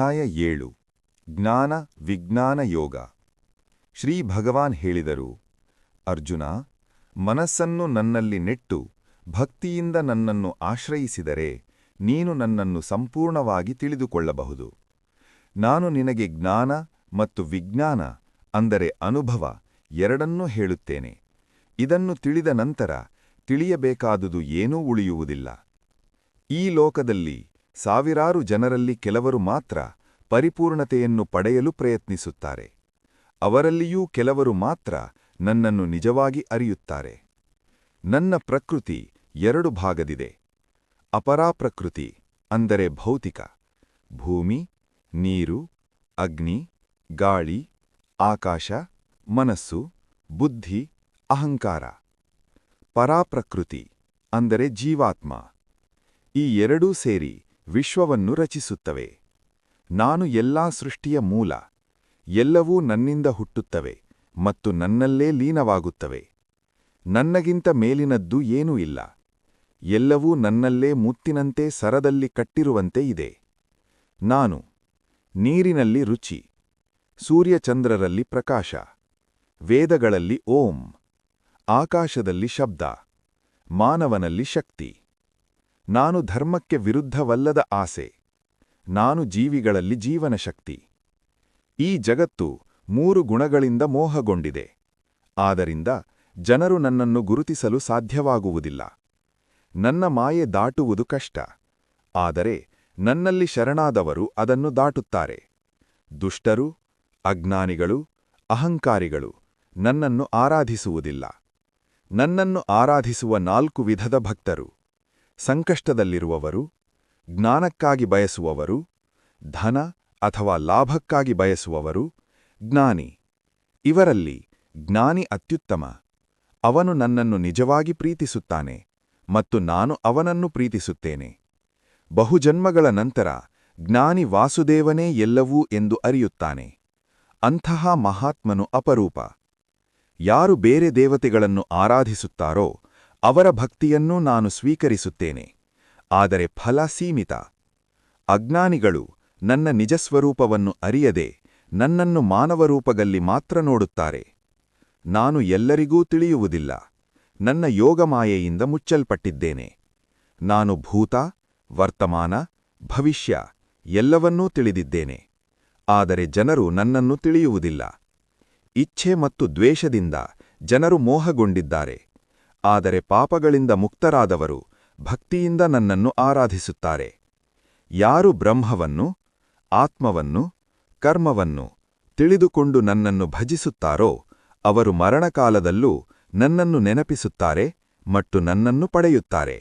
ಅಧ್ಯಾಯ 7 ಜ್ಞಾನ ವಿಜ್ಞಾನ ಯೋಗ. ಶ್ರೀ ಭಗವಾನ್ ಹೇಳಿದರು, ಅರ್ಜುನ, ಮನಸ್ಸನ್ನು ನನ್ನಲ್ಲಿ ನೆಟ್ಟು ಭಕ್ತಿಯಿಂದ ನನ್ನನ್ನು ಆಶ್ರಯಿಸಿದರೆ ನೀನು ನನ್ನನ್ನು ಸಂಪೂರ್ಣವಾಗಿ ತಿಳಿದುಕೊಳ್ಳಬಹುದು. ನಾನು ನಿನಗೆ ಜ್ಞಾನ ಮತ್ತು ವಿಜ್ಞಾನ ಅಂದರೆ ಅನುಭವ ಎರಡನ್ನೂ ಹೇಳುತ್ತೇನೆ. ಇದನ್ನು ತಿಳಿದ ನಂತರ ತಿಳಿಯಬೇಕಾದುದು ಏನೂ ಉಳಿಯುವುದಿಲ್ಲ. ಈ ಲೋಕದಲ್ಲಿ ಸಾವಿರಾರು ಜನರಲ್ಲಿ ಕೆಲವರು ಮಾತ್ರ ಪರಿಪೂರ್ಣತೆಯನ್ನು ಪಡೆಯಲು ಪ್ರಯತ್ನಿಸುತ್ತಾರೆ. ಅವರಲ್ಲಿಯೂ ಕೆಲವರು ಮಾತ್ರ ನನ್ನನ್ನು ನಿಜವಾಗಿ ಅರಿಯುತ್ತಾರೆ. ನನ್ನ ಪ್ರಕೃತಿ ಎರಡು ಭಾಗದಿದೆ. ಅಪರಾಪ್ರಕೃತಿ ಅಂದರೆ ಭೌತಿಕ, ಭೂಮಿ, ನೀರು, ಅಗ್ನಿ, ಗಾಳಿ, ಆಕಾಶ, ಮನಸ್ಸು, ಬುದ್ಧಿ, ಅಹಂಕಾರ. ಪರಾಪ್ರಕೃತಿ ಅಂದರೆ ಜೀವಾತ್ಮ. ಈ ಎರಡೂ ಸೇರಿ ವಿಶ್ವವನ್ನು ರಚಿಸುತ್ತವೆ. ನಾನು ಎಲ್ಲಾ ಸೃಷ್ಟಿಯ ಮೂಲ. ಎಲ್ಲವೂ ನನ್ನಿಂದ ಹುಟ್ಟುತ್ತವೆ ಮತ್ತು ನನ್ನಲ್ಲೇ ಲೀನವಾಗುತ್ತವೆ. ನನ್ನಗಿಂತ ಮೇಲಿನದ್ದು ಏನೂ ಇಲ್ಲ. ಎಲ್ಲವೂ ನನ್ನಲ್ಲೇ ಮುತ್ತಿನಂತೆ ಸರದಲ್ಲಿ ಕಟ್ಟಿರುವಂತೆ ಇದೆ. ನಾನು ನೀರಿನಲ್ಲಿ ರುಚಿ, ಸೂರ್ಯಚಂದ್ರರಲ್ಲಿ ಪ್ರಕಾಶ, ವೇದಗಳಲ್ಲಿ ಓಂ, ಆಕಾಶದಲ್ಲಿ ಶಬ್ದ, ಮಾನವನಲ್ಲಿ ಶಕ್ತಿ. ನಾನು ಧರ್ಮಕ್ಕೆ ವಿರುದ್ಧವಲ್ಲದ ಆಸೆ. ನಾನು ಜೀವಿಗಳಲ್ಲಿ ಜೀವನಶಕ್ತಿ. ಈ ಜಗತ್ತು ಮೂರು ಗುಣಗಳಿಂದ ಮೋಹಗೊಂಡಿದೆ. ಆದ್ದರಿಂದ ಜನರು ನನ್ನನ್ನು ಗುರುತಿಸಲು ಸಾಧ್ಯವಾಗುವುದಿಲ್ಲ. ನನ್ನ ಮಾಯೆ ದಾಟುವುದು ಕಷ್ಟ. ಆದರೆ ನನ್ನಲ್ಲಿ ಶರಣಾದವರು ಅದನ್ನು ದಾಟುತ್ತಾರೆ. ದುಷ್ಟರು, ಅಜ್ಞಾನಿಗಳು, ಅಹಂಕಾರಿಗಳು ನನ್ನನ್ನು ಆರಾಧಿಸುವುದಿಲ್ಲ. ನನ್ನನ್ನು ಆರಾಧಿಸುವ 4 ವಿಧದ ಭಕ್ತರು: ಸಂಕಷ್ಟದಲ್ಲಿರುವವರು, ಜ್ಞಾನಕ್ಕಾಗಿ ಬಯಸುವವರು, ಧನ ಅಥವಾ ಲಾಭಕ್ಕಾಗಿ ಬಯಸುವವರು, ಜ್ಞಾನಿ. ಇವರಲ್ಲಿ ಜ್ಞಾನಿ ಅತ್ಯುತ್ತಮ. ಅವನು ನನ್ನನ್ನು ನಿಜವಾಗಿ ಪ್ರೀತಿಸುತ್ತಾನೆ ಮತ್ತು ನಾನು ಅವನನ್ನು ಪ್ರೀತಿಸುತ್ತೇನೆ. ಬಹುಜನ್ಮಗಳ ನಂತರ ಜ್ಞಾನಿ ವಾಸುದೇವನೇ ಎಲ್ಲವೂ ಎಂದು ಅರಿಯುತ್ತಾನೆ. ಅಂತಹ ಮಹಾತ್ಮನು ಅಪರೂಪ. ಯಾರು ಬೇರೆ ದೇವತೆಗಳನ್ನು ಆರಾಧಿಸುತ್ತಾರೋ ಅವರ ಭಕ್ತಿಯನ್ನೂ ನಾನು ಸ್ವೀಕರಿಸುತ್ತೇನೆ, ಆದರೆ ಫಲ ಸೀಮಿತ. ಅಜ್ಞಾನಿಗಳು ನನ್ನ ನಿಜಸ್ವರೂಪವನ್ನು ಅರಿಯದೆ ನನ್ನನ್ನು ಮಾನವರೂಪದಲ್ಲಿ ಮಾತ್ರ ನೋಡುತ್ತಾರೆ. ನಾನು ಎಲ್ಲರಿಗೂ ತಿಳಿಯುವುದಿಲ್ಲ. ನನ್ನ ಯೋಗಮಾಯೆಯಿಂದ ಮುಚ್ಚಲ್ಪಟ್ಟಿದ್ದೇನೆ. ನಾನು ಭೂತ, ವರ್ತಮಾನ, ಭವಿಷ್ಯ ಎಲ್ಲವನ್ನೂ ತಿಳಿದಿದ್ದೇನೆ. ಆದರೆ ಜನರು ನನ್ನನ್ನು ತಿಳಿಯುವುದಿಲ್ಲ. ಇಚ್ಛೆ ಮತ್ತು ದ್ವೇಷದಿಂದ ಜನರು ಮೋಹಗೊಂಡಿದ್ದಾರೆ. ಆದರೆ ಪಾಪಗಳಿಂದ ಮುಕ್ತರಾದವರು ಭಕ್ತಿಯಿಂದ ನನ್ನನ್ನು ಆರಾಧಿಸುತ್ತಾರೆ. ಯಾರು ಬ್ರಹ್ಮವನ್ನು, ಆತ್ಮವನ್ನು, ಕರ್ಮವನ್ನು ತಿಳಿದುಕೊಂಡು ನನ್ನನ್ನು ಭಜಿಸುತ್ತಾರೋ ಅವರು ಮರಣಕಾಲದಲ್ಲೂ ನನ್ನನ್ನು ನೆನಪಿಸುತ್ತಾರೆ ಮತ್ತು ನನ್ನನ್ನು ಪಡೆಯುತ್ತಾರೆ.